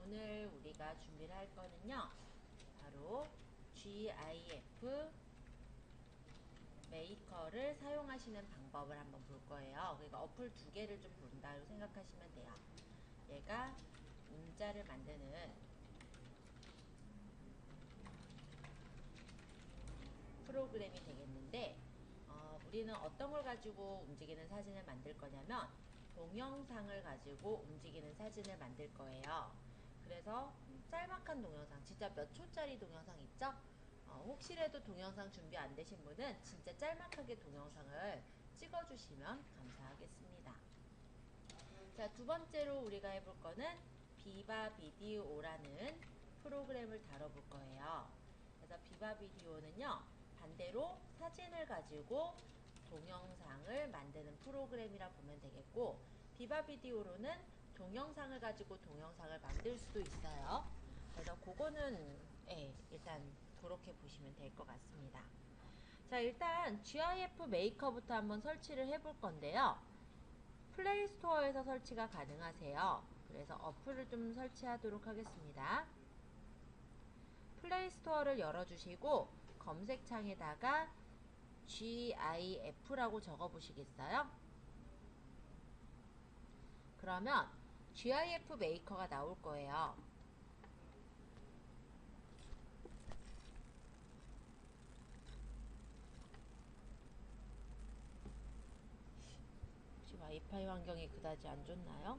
오늘 우리가 준비를 할 거는요, 바로 GIF 메이커를 사용하시는 방법을 한번 볼 거예요. 그러니까 어플 두 개를 좀 본다고 생각하시면 돼요. 얘가 문자를 만드는 프로그램이 되겠는데, 우리는 어떤 걸 가지고 움직이는 사진을 만들 거냐면 동영상을 가지고 움직이는 사진을 만들 거예요. 그래서 짤막한 동영상, 진짜 몇 초짜리 동영상 있죠? 혹시라도 동영상 준비 안 되신 분은 진짜 짤막하게 동영상을 찍어주시면 감사하겠습니다. 자, 두 번째로 우리가 해볼 거는 비바 비디오라는 프로그램을 다뤄볼 거예요. 그래서 비바 비디오는요, 반대로 사진을 가지고 동영상을 만드는 프로그램이라 보면 되겠고, 비바 비디오로는 동영상을 가지고 동영상을 만들 수도 있어요. 그래서 그거는 일단 그렇게 보시면 될 것 같습니다. 자, 일단 GIF 메이커부터 한번 설치를 해볼 건데요. 플레이 스토어에서 설치가 가능하세요. 그래서 어플을 좀 설치하도록 하겠습니다. 플레이 스토어를 열어주시고 검색창에다가 GIF라고 적어 보시겠어요? 그러면 GIF 메이커가 나올 거예요. 혹시 와이파이 환경이 그다지 안 좋나요?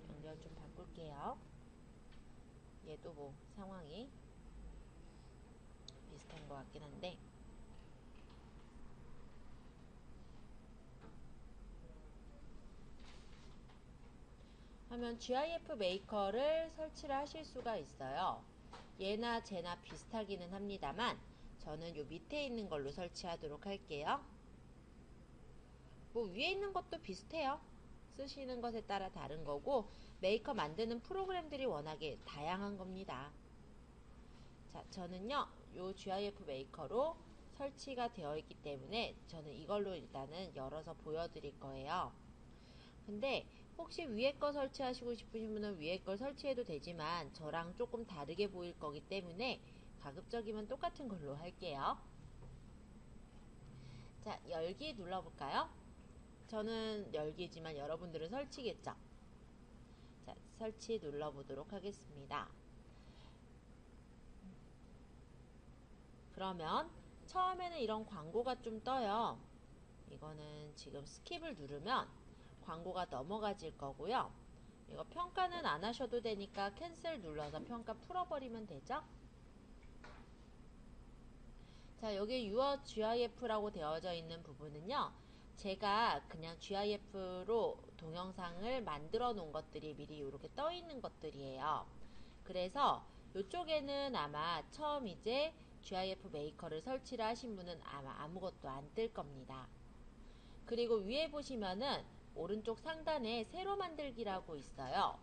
연결 좀 바꿀게요. 얘도 뭐 상황이 비슷한 것 같긴 한데, 하면 GIF 메이커를 설치를 하실 수가 있어요. 얘나 쟤나 비슷하기는 합니다만 저는 요 밑에 있는 걸로 설치하도록 할게요. 뭐 위에 있는 것도 비슷해요. 쓰시는 것에 따라 다른 거고, 메이커 만드는 프로그램들이 워낙에 다양한 겁니다. 자, 저는요 요 GIF 메이커로 설치가 되어 있기 때문에 저는 이걸로 일단은 열어서 보여드릴 거예요. 근데 혹시 위에 거 설치하시고 싶으신 분은 위에 걸 설치해도 되지만 저랑 조금 다르게 보일 거기 때문에 가급적이면 똑같은 걸로 할게요. 자, 열기 눌러볼까요? 저는 열기지만 여러분들은 설치겠죠? 자, 설치 눌러보도록 하겠습니다. 그러면 처음에는 이런 광고가 좀 떠요. 이거는 지금 스킵을 누르면 광고가 넘어가질 거고요. 이거 평가는 안 하셔도 되니까 캔슬 눌러서 평가 풀어버리면 되죠. 자, 여기 Your GIF라고 되어져 있는 부분은요, 제가 그냥 GIF로 동영상을 만들어 놓은 것들이 미리 이렇게 떠 있는 것들이에요. 그래서 이쪽에는 아마 처음 이제 GIF 메이커를 설치를 하신 분은 아마 아무것도 안 뜰 겁니다. 그리고 위에 보시면은 오른쪽 상단에 새로 만들기라고 있어요.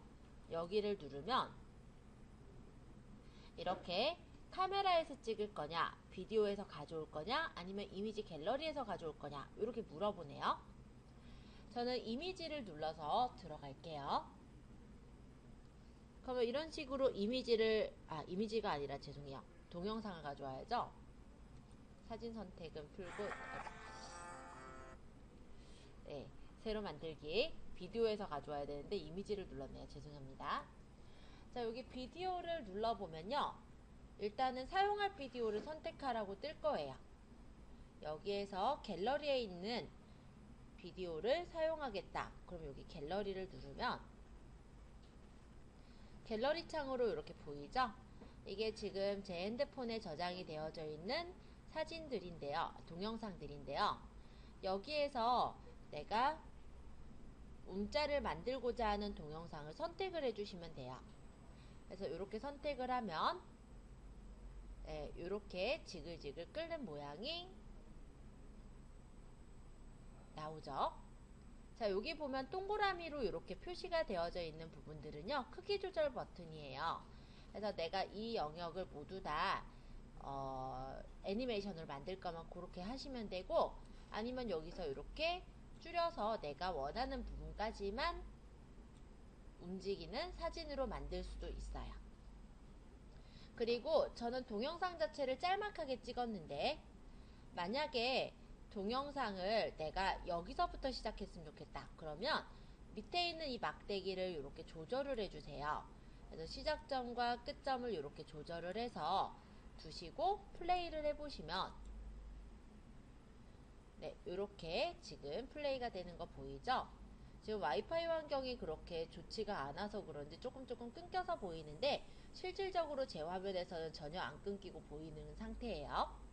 여기를 누르면 이렇게 카메라에서 찍을 거냐, 비디오에서 가져올 거냐, 아니면 이미지 갤러리에서 가져올 거냐, 이렇게 물어보네요. 저는 이미지를 눌러서 들어갈게요. 그러면 이런 식으로 이미지가 아니라 죄송해요. 동영상을 가져와야죠. 사진 선택은 풀고, 네, 새로 만들기, 비디오에서 가져와야 되는데 이미지를 눌렀네요. 죄송합니다. 자, 여기 비디오를 눌러보면요. 일단은 사용할 비디오를 선택하라고 뜰 거예요. 여기에서 갤러리에 있는 비디오를 사용하겠다. 그럼 여기 갤러리를 누르면 갤러리 창으로 이렇게 보이죠? 이게 지금 제 핸드폰에 저장이 되어져 있는 사진들인데요. 동영상들인데요. 여기에서 내가 문자를 만들고자 하는 동영상을 선택을 해주시면 돼요. 그래서 이렇게 선택을 하면 이렇게 지글지글 끓는 모양이 나오죠. 자, 여기 보면 동그라미로 이렇게 표시가 되어져 있는 부분들은요, 크기 조절 버튼이에요. 그래서 내가 이 영역을 모두 다 애니메이션을 만들 거면 그렇게 하시면 되고, 아니면 여기서 이렇게 줄여서 내가 원하는 부분까지만 움직이는 사진으로 만들 수도 있어요. 그리고 저는 동영상 자체를 짤막하게 찍었는데, 만약에 동영상을 내가 여기서부터 시작했으면 좋겠다 그러면 밑에 있는 이 막대기를 이렇게 조절을 해주세요. 그래서 시작점과 끝점을 이렇게 조절을 해서 두시고 플레이를 해보시면, 네, 이렇게 지금 플레이가 되는 거 보이죠? 지금 와이파이 환경이 그렇게 좋지가 않아서 그런지 조금 끊겨서 보이는데, 실질적으로 제 화면에서는 전혀 안 끊기고 보이는 상태예요.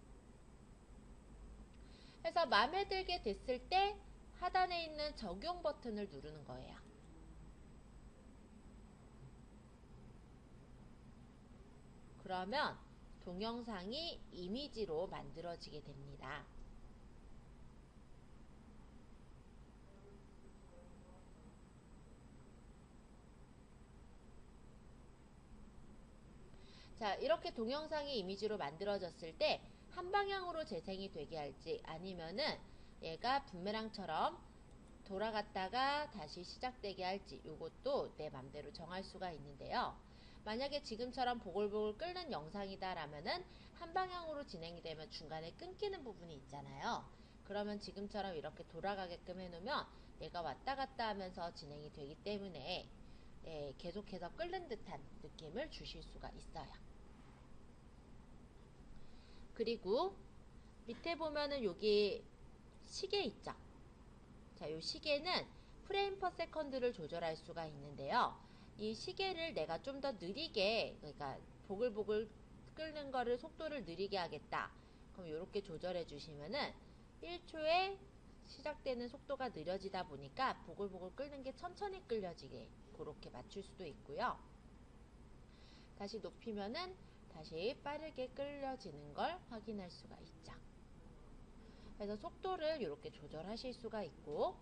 그래서 마음에 들게 됐을 때 하단에 있는 적용 버튼을 누르는 거예요. 그러면 동영상이 이미지로 만들어지게 됩니다. 자, 이렇게 동영상이 이미지로 만들어졌을 때 한 방향으로 재생이 되게 할지, 아니면은 얘가 붐메랑처럼 돌아갔다가 다시 시작되게 할지, 이것도 내 맘대로 정할 수가 있는데요. 만약에 지금처럼 보글보글 끓는 영상이다 라면은 한 방향으로 진행이 되면 중간에 끊기는 부분이 있잖아요. 그러면 지금처럼 이렇게 돌아가게끔 해놓으면 얘가 왔다 갔다 하면서 진행이 되기 때문에, 네, 계속해서 끓는 듯한 느낌을 주실 수가 있어요. 그리고 밑에 보면은 여기 시계 있죠. 자, 이 시계는 프레임 퍼 세컨드를 조절할 수가 있는데요. 이 시계를 내가 좀 더 느리게, 그러니까 보글보글 끓는 거를 속도를 느리게 하겠다. 그럼 이렇게 조절해 주시면은 1초에 시작되는 속도가 느려지다 보니까 보글보글 끓는 게 천천히 끓여지게 그렇게 맞출 수도 있고요. 다시 높이면은 다시 빠르게 끓여지는 걸 확인할 수가 있죠. 그래서 속도를 이렇게 조절하실 수가 있고,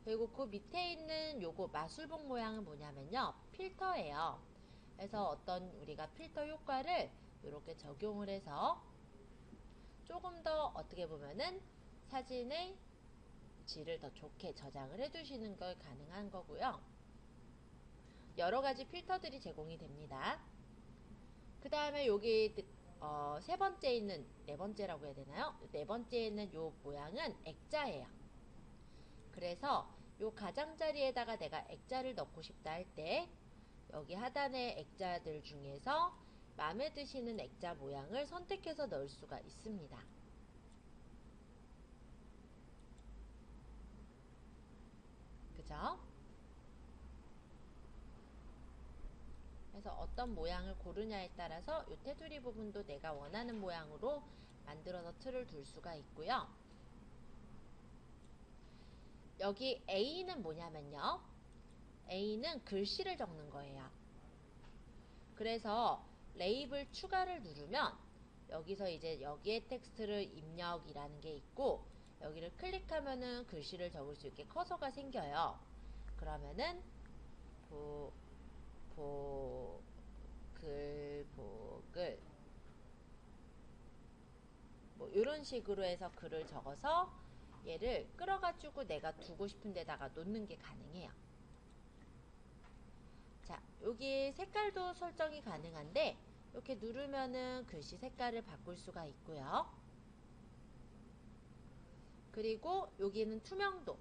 그리고 그 밑에 있는 요거 마술봉 모양은 뭐냐면요, 필터예요. 그래서 어떤 우리가 필터 효과를 이렇게 적용을 해서 조금 더 어떻게 보면은 사진의 질을 더 좋게 저장을 해두시는 걸 가능한 거고요. 여러 가지 필터들이 제공이 됩니다. 그 다음에 여기 세 번째 있는, 네 번째라고 해야 되나요? 네 번째 있는 요 모양은 액자예요. 그래서 요 가장자리에다가 내가 액자를 넣고 싶다 할 때 여기 하단의 액자들 중에서 마음에 드시는 액자 모양을 선택해서 넣을 수가 있습니다. 그죠? 그래서 어떤 모양을 고르냐에 따라서 이 테두리 부분도 내가 원하는 모양으로 만들어서 틀을 둘 수가 있고요. 여기 A는 뭐냐면요, A는 글씨를 적는 거예요. 그래서 레이블 추가를 누르면 여기서 이제 여기에 텍스트를 입력이라는 게 있고, 여기를 클릭하면은 글씨를 적을 수 있게 커서가 생겨요. 그러면은 보글 뭐 이런 식으로 해서 글을 적어서 얘를 끌어가지고 내가 두고 싶은 데다가 놓는 게 가능해요. 자, 여기 색깔도 설정이 가능한데 이렇게 누르면은 글씨 색깔을 바꿀 수가 있고요. 그리고 여기는 투명도,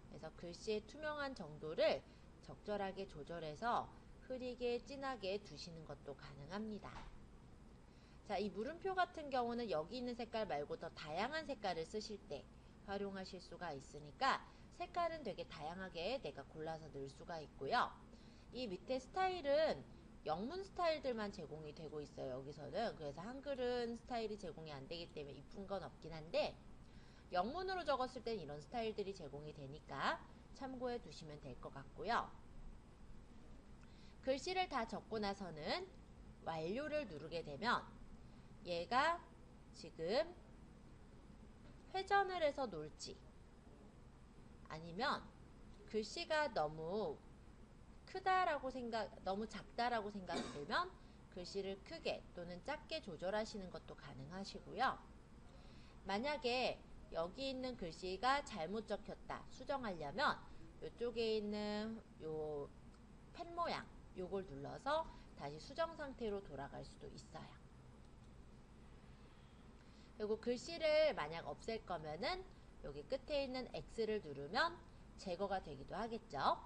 그래서 글씨의 투명한 정도를 적절하게 조절해서 흐리게 진하게 두시는 것도 가능합니다. 자, 이 물음표 같은 경우는 여기 있는 색깔 말고 더 다양한 색깔을 쓰실 때 활용하실 수가 있으니까 색깔은 되게 다양하게 내가 골라서 넣을 수가 있고요. 이 밑에 스타일은 영문 스타일들만 제공이 되고 있어요, 여기서는. 그래서 한글은 스타일이 제공이 안 되기 때문에 이쁜 건 없긴 한데, 영문으로 적었을 땐 이런 스타일들이 제공이 되니까 참고해 두시면 될 것 같고요. 글씨를 다 적고 나서는 완료를 누르게 되면 얘가 지금 회전을 해서 놓을지, 아니면 글씨가 너무 크다라고 너무 작다라고 생각이 들면 글씨를 크게 또는 작게 조절하시는 것도 가능하시고요. 만약에 여기 있는 글씨가 잘못 적혔다 수정하려면 이쪽에 있는 요 펜 모양 요걸 눌러서 다시 수정 상태로 돌아갈 수도 있어요. 그리고 글씨를 만약 없앨 거면은 여기 끝에 있는 X를 누르면 제거가 되기도 하겠죠.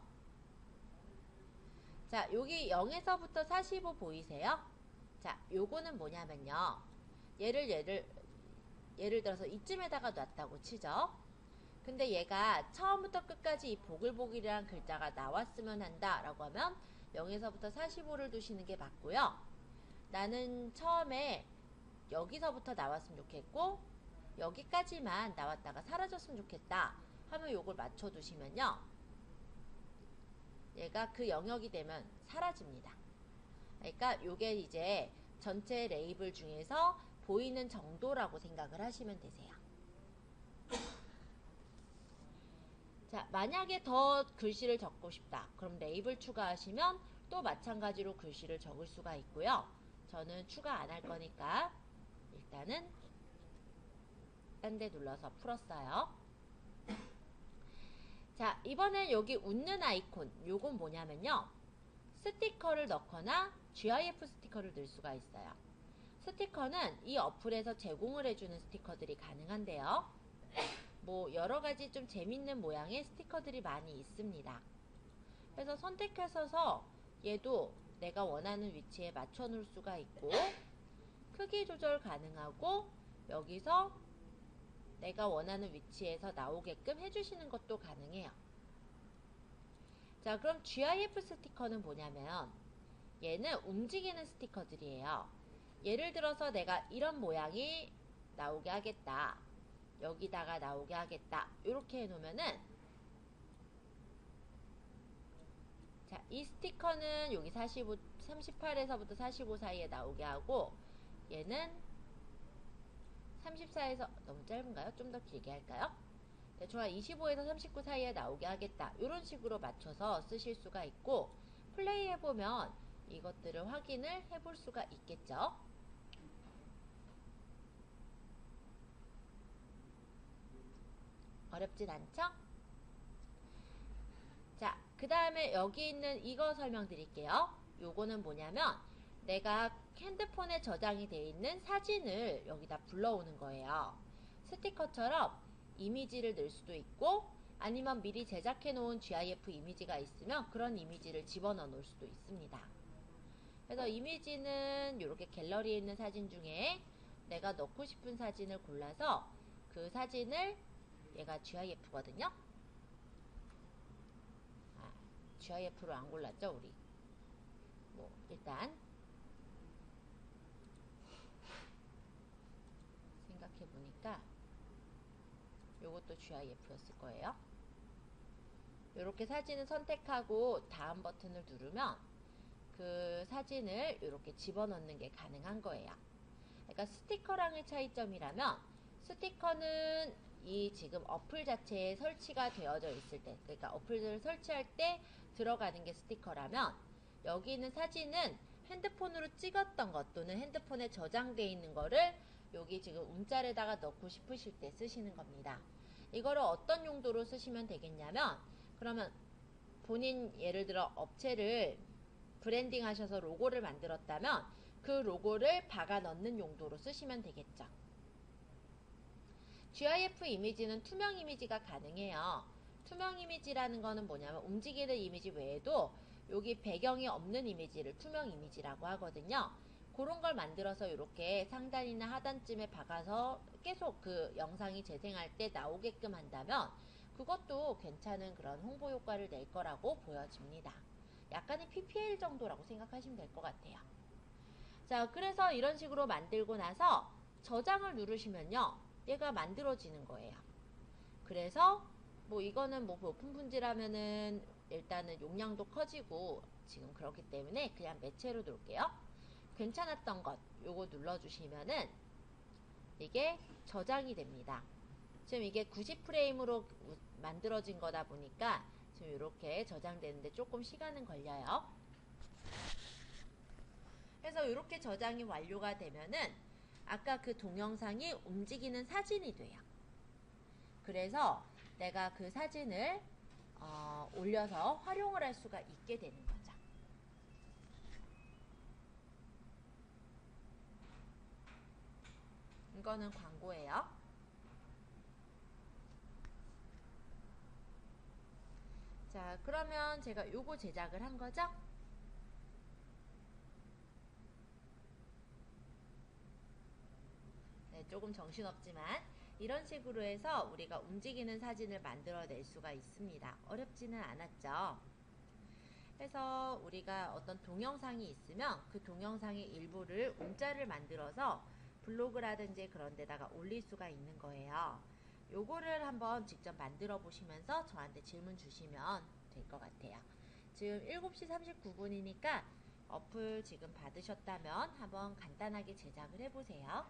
자, 여기 0에서부터 45 보이세요? 자, 요거는 뭐냐면요. 예를 들어서 이쯤에다가 놨다고 치죠. 근데 얘가 처음부터 끝까지 이 보글보글이라는 글자가 나왔으면 한다 라고 하면 0에서부터 45를 두시는 게 맞고요. 나는 처음에 여기서부터 나왔으면 좋겠고 여기까지만 나왔다가 사라졌으면 좋겠다 하면 요걸 맞춰 두시면요. 얘가 그 영역이 되면 사라집니다. 그러니까 요게 이제 전체 레이블 중에서 보이는 정도라고 생각을 하시면 되세요. 자, 만약에 더 글씨를 적고 싶다. 그럼 레이블 추가하시면 또 마찬가지로 글씨를 적을 수가 있고요. 저는 추가 안 할 거니까 일단은 딴 데 눌러서 풀었어요. 자, 이번엔 여기 웃는 아이콘 요건 뭐냐면요. 스티커를 넣거나 GIF 스티커를 넣을 수가 있어요. 스티커는 이 어플에서 제공을 해주는 스티커들이 가능한데요. 뭐 여러가지 좀 재밌는 모양의 스티커들이 많이 있습니다. 그래서 선택하셔서 얘도 내가 원하는 위치에 맞춰 놓을 수가 있고 크기 조절 가능하고 여기서 내가 원하는 위치에서 나오게끔 해주시는 것도 가능해요. 자, 그럼 GIF 스티커는 뭐냐면 얘는 움직이는 스티커들이에요. 예를 들어서 내가 이런 모양이 나오게 하겠다. 여기다가 나오게 하겠다. 이렇게 해놓으면은 자, 이 스티커는 여기 38에서부터 45 사이에 나오게 하고 얘는 34에서 너무 짧은가요? 좀 더 길게 할까요? 대충 25에서 39 사이에 나오게 하겠다. 이런 식으로 맞춰서 쓰실 수가 있고 플레이 해보면 이것들을 확인을 해볼 수가 있겠죠. 어렵진 않죠? 자, 그 다음에 여기 있는 이거 설명드릴게요. 요거는 뭐냐면 내가 핸드폰에 저장이 되어 있는 사진을 여기다 불러오는 거예요. 스티커처럼 이미지를 넣을 수도 있고 아니면 미리 제작해 놓은 GIF 이미지가 있으면 그런 이미지를 집어넣어 놓을 수도 있습니다. 그래서 이미지는 이렇게 갤러리에 있는 사진 중에 내가 넣고 싶은 사진을 골라서 그 사진을 얘가 GIF거든요. GIF로 안 골랐죠 우리. 뭐 일단 생각해보니까 요것도 GIF였을 거예요. 이렇게 사진을 선택하고 다음 버튼을 누르면 그 사진을 이렇게 집어넣는 게 가능한 거예요. 그러니까 스티커랑의 차이점이라면 스티커는 이 지금 어플 자체에 설치가 되어져 있을 때, 그러니까 어플을 설치할 때 들어가는 게 스티커라면 여기 있는 사진은 핸드폰으로 찍었던 것 또는 핸드폰에 저장되어 있는 거를 여기 지금 움짤에다가 넣고 싶으실 때 쓰시는 겁니다. 이거를 어떤 용도로 쓰시면 되겠냐면 그러면 본인 예를 들어 업체를 브랜딩 하셔서 로고를 만들었다면 그 로고를 박아 넣는 용도로 쓰시면 되겠죠. GIF 이미지는 투명 이미지가 가능해요. 투명 이미지라는 거는 뭐냐면 움직이는 이미지 외에도 여기 배경이 없는 이미지를 투명 이미지라고 하거든요. 그런 걸 만들어서 이렇게 상단이나 하단쯤에 박아서 계속 그 영상이 재생할 때 나오게끔 한다면 그것도 괜찮은 그런 홍보 효과를 낼 거라고 보여집니다. 약간의 PPL 정도라고 생각하시면 될 것 같아요. 자, 그래서 이런 식으로 만들고 나서 저장을 누르시면요. 얘가 만들어지는 거예요. 그래서 뭐 이거는 뭐 높은 품질하면은 일단은 용량도 커지고 지금 그렇기 때문에 그냥 매체로 놓을게요. 괜찮았던 것 요거 눌러주시면은 이게 저장이 됩니다. 지금 이게 90프레임으로 만들어진 거다 보니까 지금 이렇게 저장되는데 조금 시간은 걸려요. 그래서 이렇게 저장이 완료가 되면은 아까 그 동영상이 움직이는 사진이 돼요. 그래서 내가 그 사진을 올려서 활용을 할 수가 있게 되는 거죠. 이거는 광고예요. 자, 그러면 제가 요거 제작을 한 거죠? 네, 조금 정신없지만 이런 식으로 해서 우리가 움직이는 사진을 만들어낼 수가 있습니다. 어렵지는 않았죠? 그래서 우리가 어떤 동영상이 있으면 그 동영상의 일부를 움짤을 만들어서 블로그라든지 그런 데다가 올릴 수가 있는 거예요. 요거를 한번 직접 만들어 보시면서 저한테 질문 주시면 될 것 같아요. 지금 7시 39분이니까 어플 지금 받으셨다면 한번 간단하게 제작을 해보세요.